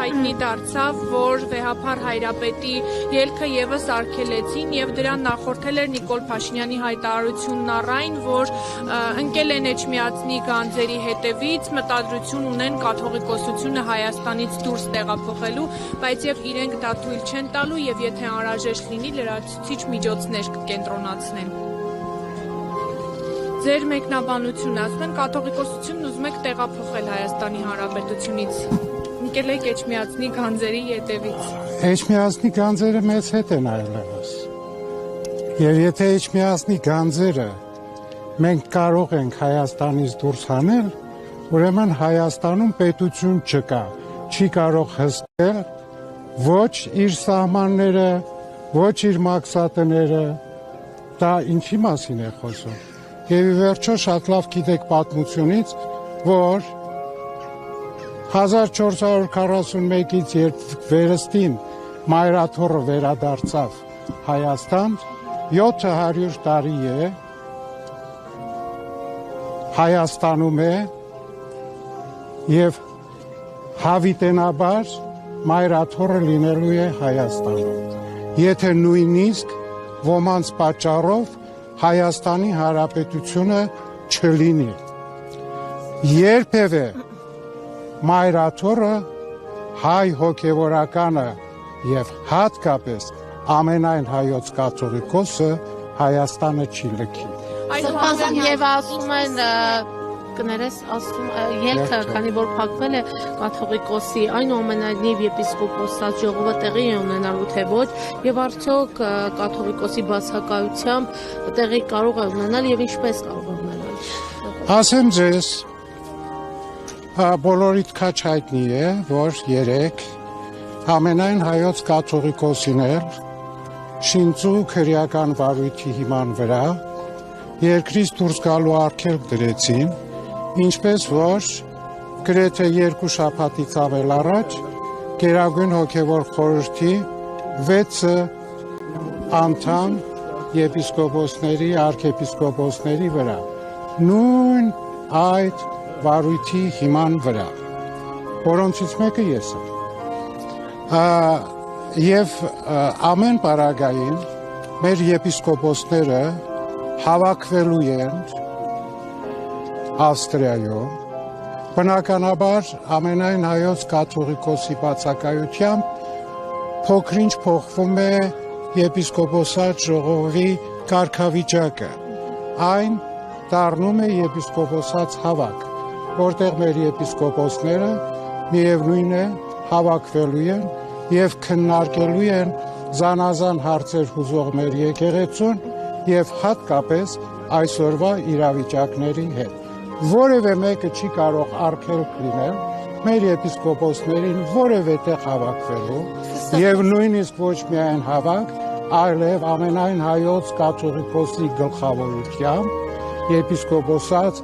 հայտնի դարձավ, որ վեհափառ Հայրապետի ելքը ևս արգելեցին եւ դրան նախորդել էր Նիկոլ Փաշինյանի հայտարարությունն առայն, որ ընկել են Էջմիածնի գանձերի հետևից, մտադրություն ունեն կաթողիկոսությունը Հայաստանից դուրս տեղափոխելու, բայց եւ իրենք դա թույլ չեն տալու եւ եթե անհրաժեշտ լինի լրացուցիչ միջոցներ կկենտրոնացնեն։ Ձեր մեկնաբանությունը, ասում են կաթողիկոսությունն ուզում եք տեղափոխել Հայաստանի Հանրապետությունից, ընկել եք Էջմիածնի գանձերի ետևից։ Էջմիածնի գանձերը մեզ հետ են այլևս։ Եվ եթե Էջմիածնի գանձերը մենք կարող ենք Հայաստանից դուրս հանել, ուրեմն Հայաստանում պետություն չկա, չի կարող հսկել ոչ իր սահմանները, ոչ իր մաքսատները, դա ինչի մասին է խոսում։ Եվ ի վերջո շատ լավ գիտեք պատմությունից, որ 1441-ից երբ վերստին Մայրաթոռը վերադարձավ Հայաստան, 700 տարի է Հայաստանում է եւ հավիտենաբար Մայրաթոռը լինելու է Հայաստանում։ Եթե նույնիսկ ոմանց պատճառով Հայաստանի Հանրապետությունը չլինի։ Երբևէ Մայրաթոռը հայ հոգևորականը եւ հատկապես ամենայն հայոց կաթողիկոսը Հայաստանը չի լքի։ Սրբազան եւ ասում են կներես ասում ելքը քանի որ փակվել է կաթողիկոսի այնուամենայնիվ եպիսկոպոսած ժողովը տեղի է ունենալու թե ոչ եւ արդյոք կաթողիկոսի բացակայությամբ տեղի կարող է ունենալ եւ ինչպես կարող է ունենալ։ Ասեմ ձեզ բոլորիդ քաչ հայտնի է որ երեք ամենայն հայոց կաթողիկոսիներ շինծու քրեական վարույթի հիման վրա երկրից դուրս գալու արգելք դրեցին, ինչպես որ գրեթե 2 շաբաթից ավել առաջ Գերագույն հոգևոր խորհրդի 6 անդամ եպիսկոպոսների, արքեպիսկոպոսների վրա նույն այդ վարույթի հիման վրա, որոնցից մեկը ես եմ։ Եվ ամեն պարագային մեր եպիսկոպոսները հավաքվելու են Ավստրիայում, բնականաբար ամենայն հայոց կաթողիկոսի բացակայությամբ փոքրինչ փոխվում է եպիսկոպոսատ ժողովի կարգավիճակը, այն դառնում է եպիսկոպոսած հավաք, որտեղ մեր եպիսկոպոսները միևնույն է հավաքվելու են եւ քննարկելու են զանազան հարցեր հուզող մեր եկեղեցուն եւ հատկապես այսօրվա իրավիճակների հետ։ Որևէ մեկը չի կարող արգելք լինել մեր եպիսկոպոսներին որևէ տեղ հավաքվելու եւ նույնիսկ ոչ միայն հավաք, այլև ամենայն հայոց կաթողիկոսի գլխավորությամբ եպիսկոպոսած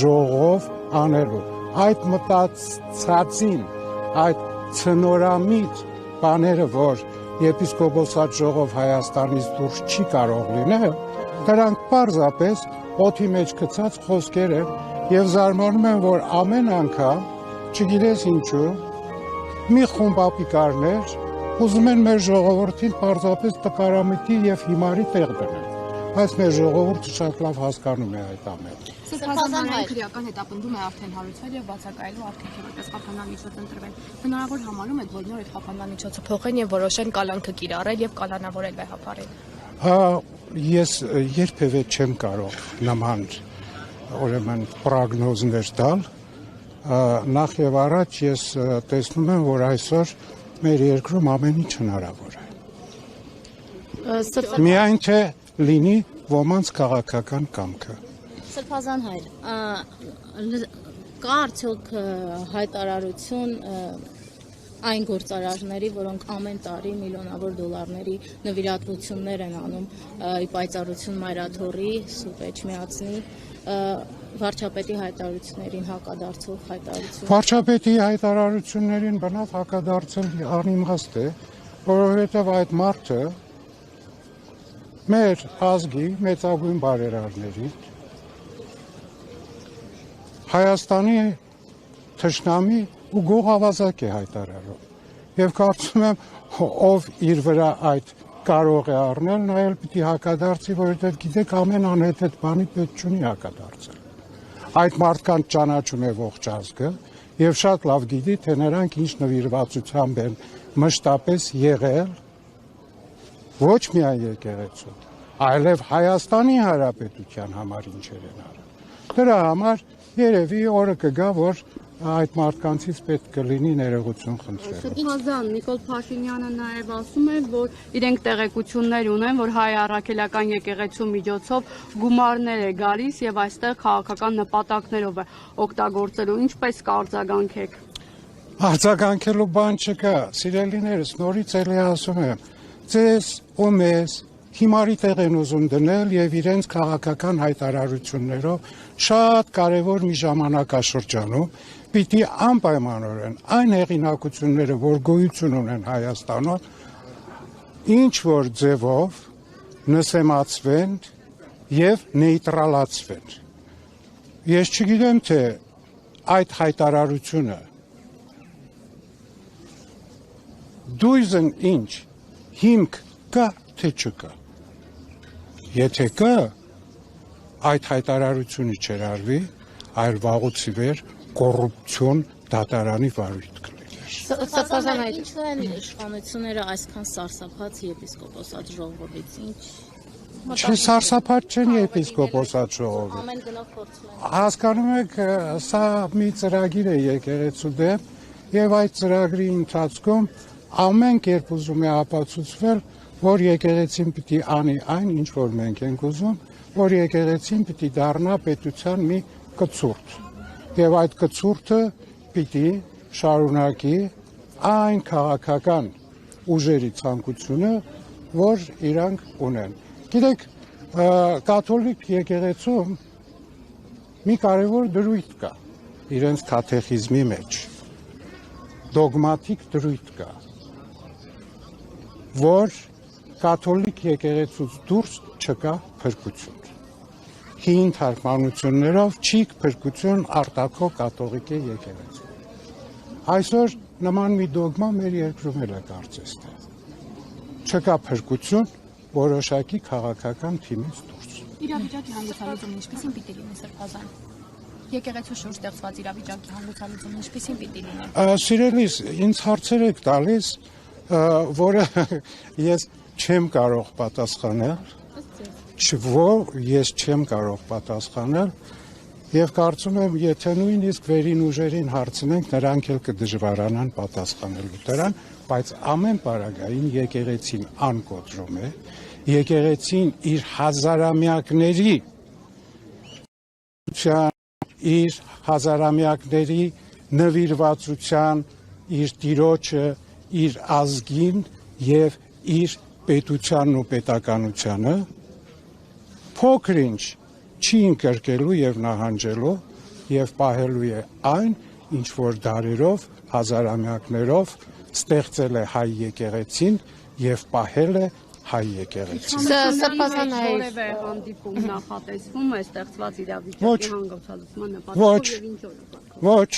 ժողով անելու։ Այդ մտածածին, այդ ցնորամիտ բաները, որ եպիսկոպոսած ժողով Հայաստանից դուրս չի կարող լինել, դրանք պարզապես օդի մեջ գցած խոսքեր են եւ զարմանում եմ, որ ամեն անգամ, չգիտես ինչու, մի խումբ ապիկարներ ուզում են մեր ժողովրդին պարզապես տկարամիտի եւ հիմարի տեղ դնել, բայց մեր ժողովուրդը շատ լավ հասկանում է այդ ամենը։ Սրբազան քրեական հետապնդում է արդեն հարուցվել եւ բացակայելու արգելքի որպես խափանամիջոց ընտրվել։ Հնարավոր համարում եք, որ նոր այդ խափանամիջոցը փոխեն եւ որոշեն կալանքը կիրառել եւ կալանավորել վեհապարին։ Ես երբևէ չեմ կարող նման ուրեմն պրոգնոզներ տալ, նախ եւ առաջ ես տեսնում եմ, որ այսօր մեր երկրում ամեն ինչ հնարավոր է։ Միայն թե լինի ոմանց քաղաքական կամքը։ Սրբազան հայր, կա արդյոք հայտարարություն այն գործարարների, որոնք ամեն տարի միլիոնավոր դոլարների նվիրատվություններ են անում ի պայծառություն Մայրաթոռի, Սուրբ Էջմիածնի, վարչապետի հայտարարություններին հակադարձող հայտարարություն։ Վարչապետի հայտարարություններին բնավ հակադարձել անիմաստ է, որովհետև այդ մարդը մեր ազգի մեծագույն բարերարների Հայաստանի թշնամի ու գողավազակ է հայտարարում։ եւ կարծում եմ ով իր վրա այդ կարող է առնել, նա էլ պիտի հակադարձի, որովհետեւ գիտեք ամեն անհետ բանի պետք չունի հակադարձել։ Այդ մարդկանց ճանաչում է ողջ ազգը եւ շատ լավ գիտի, թե նրանք ինչ նվիրվածությամբ են մշտապես եղել ոչ միայն եկեղեցու, այլև Հայաստանի Հանրապետության համար ինչեր են արել։ Դրա համար երևի օրը կգա, որ այդ մարդկանցից պետք կլինի ներողություն խնդրել։ Սրբազան Նիկոլ Փաշինյանը նաև ասում է, որ իրենք տեղեկություններ ունեն, որ հայ առաքելական եկեղեցու միջոցով գումարներ է գալիս եւ այստեղ քաղաքական նպատակներով է օգտագործելու։ Ինչպես կարձագանքեք։ Արձագանքելու բան չկա, սիրելիներս, նորից էլի ասում եմ, ձեզ ու մեզ հիմարի տեղ են ուզում դնել եւ իրենց քաղաքական հայտարարություններով շատ կարեւոր մի ժամանակաշրջանում պիտի անպայմանորեն այն հեղինակությունները, որ գոյություն ունեն Հայաստանում, ինչ որ ձևով նսեմացվեն եւ նեյտրալացվեն։ Ես չգիտեմ, թե այդ հայտարարությունը դույզն ինչ հիմք կա, թե չկա։ Եթե կա, այդ հայտարարությունը չերարվի, այլ վաղուց ի վեր կոռուպցիոն դատարանի վարույթ կլիներ։ Սրբազան այդ Ինչու են իշխանությունները այսքան սարսափած եպիսկոպոսած ժողովից, ինչ Չէ, սարսափած չեն եպիսկոպոսած ժողովը։ ամեն գնով փորձում են։ Հասկանում եք, սա մի ծրագիր է եկեղեցու դեմ եւ այդ ծրագրի ընթացքում ամեն կերպ ուզում է ապացուցվել, որ եկեղեցին պիտի անի այն, ինչ որ մենք ենք ուզում, որ եկեղեցին պիտի դառնա պետության մի կցուրդ։ Եվ այդ կցուրդը պիտի շարունակի այն քաղաքական ուժերի ցանկությունը, որ իրանք ունեն։ Գիտեք, կաթոլիկ եկեղեցում մի կարևոր դրույթ կա իրենց կաթեխիզմի մեջ, դոգմատիկ դրույթ կա, որ կաթոլիկ եկեղեցուց դուրս չկա փրկություն։ Հին թարգմանություններով չիկ փրկություն արտաքո կաթողիկ եկեղեցու։ Այսօր նման մի դոգմա մեր երկրում էլ է կարծես թե։ Չկա փրկություն որոշակի քաղաքական թիմից դուրս։ Իրավիճակի հանգուցալուծումն ինչպեսին պիտի լինի Սրբազան։ Եկեղեցու շուրջ ստեղծված իրավիճակի հանգուցալուծումն ինչպեսին պիտի լինի։ Սիրելիս, ինձ հարցեր եք տալիս, որը ես չեմ կարող պատասխանել, ես չեմ կարող պատասխանել եւ կարծում եմ, եթե նույնիսկ վերին ուժերին հարցնենք, նրանք էլ կդժվարանան պատասխանելու դրան, բայց ամեն պարագային եկեղեցին անկոտրում է, եկեղեցին իր հազարամյակների իր հազարամյակների նվիրվածության, իր տիրոջը, իր ազգին եւ իր պետությանն ու պետականությանը փոքր ինչ չի ընկրկելու եւ նահանջելու եւ պահելու է այն, ինչ որ դարերով, հազարամյակներով ստեղծել է հայ եկեղեցին եւ պահել է հայ եկեղեցին։ Սրբազան որևէ հանդիպում նախատեսվում է ստեղծված իրավիճակի հանգուցալուծման նպատակով եւ ինչ օրակարգով։ Ոչ,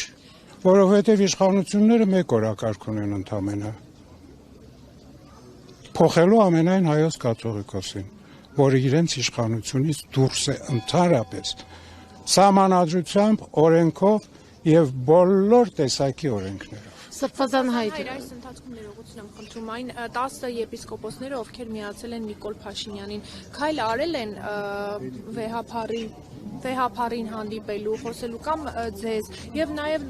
որովհետեւ իշխանությունները մեկ օրակարգ ունեն ընդամենը։ Փոխելու ամենայն հայոց կաթողիկոսին, որը իրենց իշխանությունից դուրս է ընդհանրապես սահմանադրությամբ, օրենքով եւ բոլոր տեսակի օրենքներով։ Սրբազան հայտ։ Այր այս ընթացքում ներողություն եմ խնդրում այն 10 եպիսկոպոսները, ովքեր միացել են Նիկոլ Փաշինյանին, քայլ արել են վեհափարին հանդիպելու, խոսելու կամ ձեզ եւ նաեւ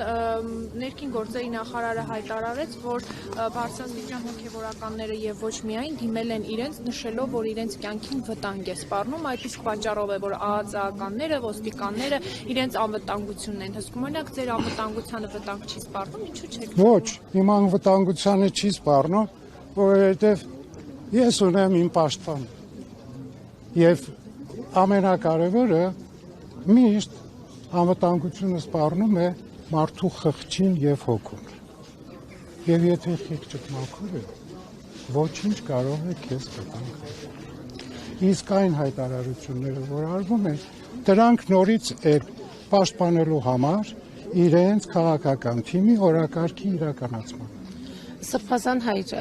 ներքին գործերի նախարարը հայտարարեց, որ բարձրաստիճան հոգեվորականները եւ ոչ միայն դիմել են իրենց, նշելով, որ իրենց կյանքին վտանգ է սպառնում, այդ իսկ պատճառով է, որ ԱԱԾ-ականները, ոստիկանները իրենց անվտանգությունն են հսկում։ Օրինակ ձեր անվտանգությանը վտանգ չի սպառնում, ինչու՞ չեք։ Ոչ, իմ անվտանգությանը չի սպառնում, որովհետև ես ունեմ իմ պաշտպան։ Եվ ամենակարևորը միշտ անվտանգությունը սպառնում է մարդու խղճին եւ հոգուն։ Եվ եթե խիղճդ մաքուր է, ոչինչ կարող է քեզ վտանգել։ Իսկ այն հայտարարությունները, որ արվում են, դրանք նորից էլ պաշտպանելու համար իրենց քաղաքական թիմի օրակարգի իրականացման։ Սրբազան հայր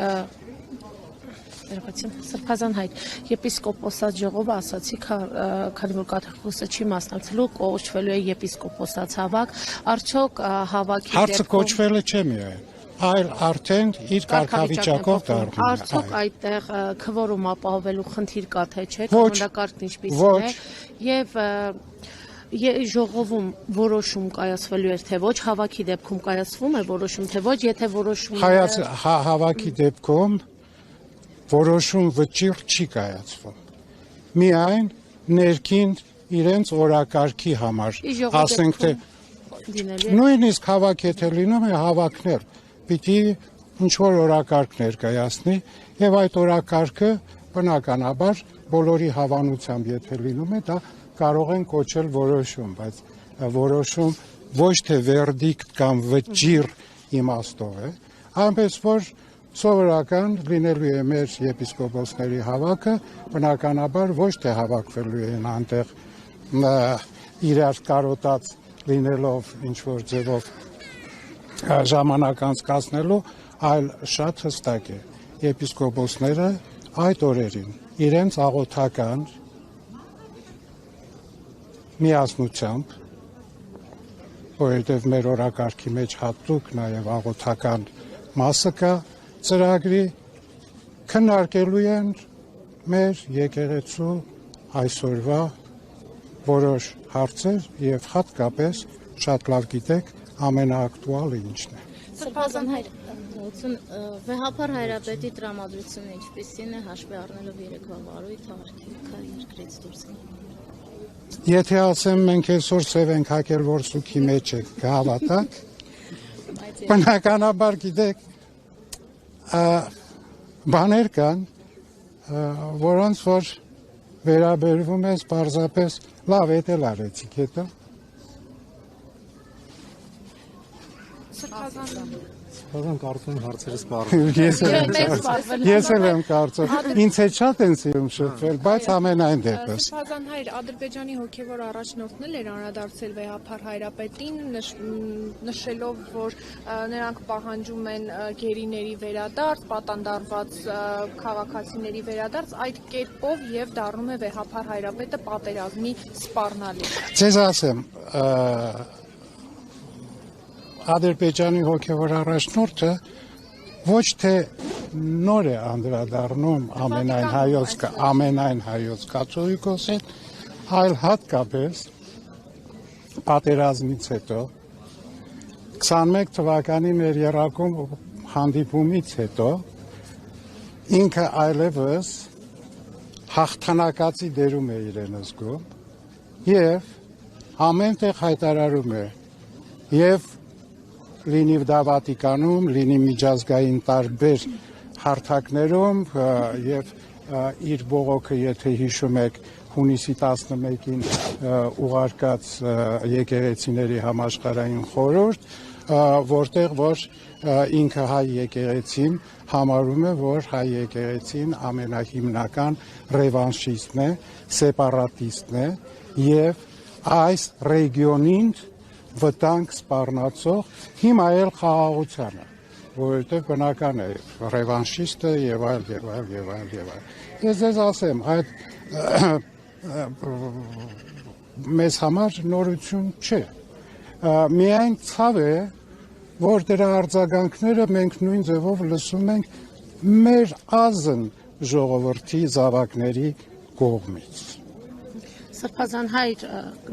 Սրբազան հայր եպիսկոպոսած ժողովը ասացի, քանի որ կաթողիկոսը չի մասնակցելու, կոչվելու է եպիսկոպոսած հավաք, արդյոք հավաքի Հարցը կոչվելը չէ միայն, այլ արդեն իր կարգավիճակով դառնում է։ Արդյոք այդտեղ քվորում ապահովելու խնդիր կա թե չէ, կանոնակարգն ինչպիսին է եւ ժողովում որոշում կայացվելու էր թե ոչ, հավաքի դեպքում կայացվում է որոշում թե ոչ, եթե որոշումը հավաքի դեպքում որոշում վճիռ չի կայացվում։ Միայն ներքին իրենց օրակարգի համար, ասենք թե նույնիսկ հավաք եթե լինում է հավաքներ, պիտի ինչ-որ օրակարգ ներկայացնի եւ այդ օրակարգը բնականաբար բոլորի հավանությամբ եթե լինում է, դա կարող են կոչել որոշում, բայց որոշում ոչ թե վերդիկտ կամ վճիռ իմաստով է, այնպես որ սովորական լինելու է մեր եպիսկոպոսների հավաքը, բնականաբար ոչ թե հավաքվելու են այնտեղ իրար կարոտած լինելով ինչ-որ ձևով ժամանակ անցկացնելու, այլ շատ հստակ է, եպիսկոպոսները այդ օրերին իրենց աղոթական միասնությամբ, որովհետև մեր օրակարգի մեջ հատուկ նաև աղոթական մասը կա ծրագրի, քննարկելու են մեր եկեղեցու այսօրվա որոշ հարցեր եւ հատկապես շատ լավ գիտեք ամենաակտուալը ինչն է։ Սրբազան հայր վեհապար հայրապետի տրամադրությունը ինչպիսին է հաշվի առնելով երեկվա վարույթ արգելքը երկրից դուրս գնալ։ Եթե ասեմ մենք այսօր սև ենք հակել որ սուքի մեջ է կհավատաք, բնականաբար գիտեք բաներ կան, որոնց որ վերաբերվում ես պարզապես լավ էտել արեցիք հետո։ Սրբազան կարծում հարցերս սպառվում։ Ես էլ եմ կարծում։ Ինձ հետ շատ են սիրում շփվել, բայց ամենայն դեպս։ Սրբազան հայր Ադրբեջանի հոգևոր առաջնորդն էլ էր անդրադարձել վեհապար հայրապետին, նշելով, որ նրանք պահանջում են գերիների վերադարձ, պատանդարված քաղաքացիների վերադարձ, այդ կերպով եւ դառնում է վեհապար հայրապետը պատերազմի սպառնալիք։ Ձեզ ասեմ, Ադրբեջանի հոգևոր առաջնորդը ոչ թե նոր է անդրադառնում ամենայն հայոց կաթողիկոսին, այլ հատկապես պատերազմից հետո 21 թվականի մեր եռակում հանդիպումից հետո ինքը այլևս հաղթանակացի դերում է իրեն զգում եւ ամենտեղ հայտարարում է եւ լինի Վատիկանում, լինի միջազգային տարբեր հարթակներում եւ իր բողոքը, եթե հիշում եք, հունիսի 11-ին ուղարկած եկեղեցիների համաշխարհային խորհուրդ, որտեղ որ ինքը հայ եկեղեցին համարում է, որ հայ եկեղեցին ամենահիմնական ռևանշիստն է, սեպարատիստն է եւ այս ռեգիոնին վտանգ սպառնացող հիմա էլ խաղաղությանը, որովհետև բնական է ռևանշիստը եւ այլ եւ այլ եւ այլ եւ այլ։ Ես ձեզ ասեմ, այդ մեզ համար նորություն չէ։ Միայն ցավ է, որ դրա արձագանքները մենք նույն ձևով լսում ենք մեր ազն ժողովրդի զավակների կողմից։ Սրբազան հայր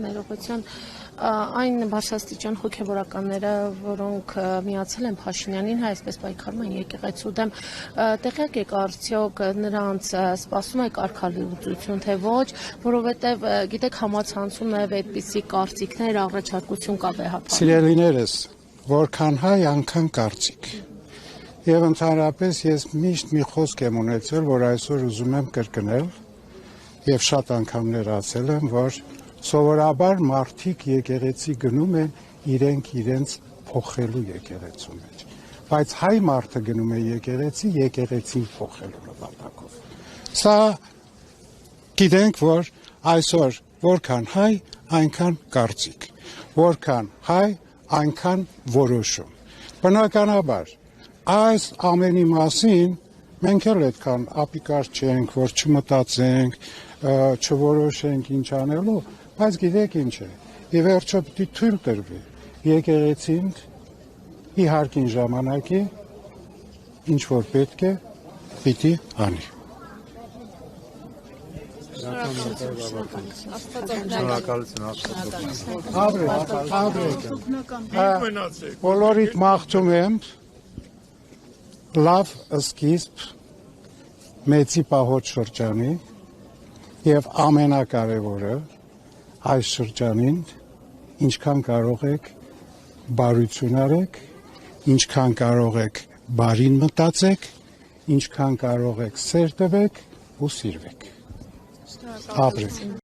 ներողություն այն բարձրաստիճան հոգևորականները, որոնք միացել են Փաշինյանին, այսպես պայքարում են եկեղեցու դեմ, տեղյակ եք արդյոք նրանց սպասում է կարգալուծություն, թե ոչ, որովհետև գիտեք համացանցում նաև այդպիսի կարծիքներ, առաջարկություն կա վեհապար։ Սիրելիներս, որքան հայ, անքան կարծիք։ Եվ ընդհանրապես ես միշտ մի խոսք եմ ունեցել, որ այսօր ուզում եմ կրկնել, եւ շատ անգամներ ասել եմ, որ սովորաբար մարդիկ եկեղեցի գնում են իրենց փոխելու եկեղեցու մեջ, բայց հայ մարդը գնում է եկեղեցին փոխելու նպատակով։ Սա գիտենք, որ այսօր որքան հայ, այնքան կարծիք, որքան հայ, այնքան որոշում։ Բնականաբար այս ամենի մասին մենք էլ այդքան ապիկար չենք, որ չմտածենք, չորոշենք ինչ անելու, բայց գիտեք ինչ է, եւ վերջը պիտի թույլ տրվի եկեղեցին իհարկին ժամանակի ինչ որ պետք է պիտի անի։ Բոլորիդ մաղթում եմ լավ սկիզբ մեծի պահոց շրջանի եւ ամենակարևորը այս շրջանին ինչքան կարող եք բարություն արեք, ինչքան կարող եք բարին մտածեք, ինչքան կարող եք սեր տվեք ու սիրվեք։ Ապրեք։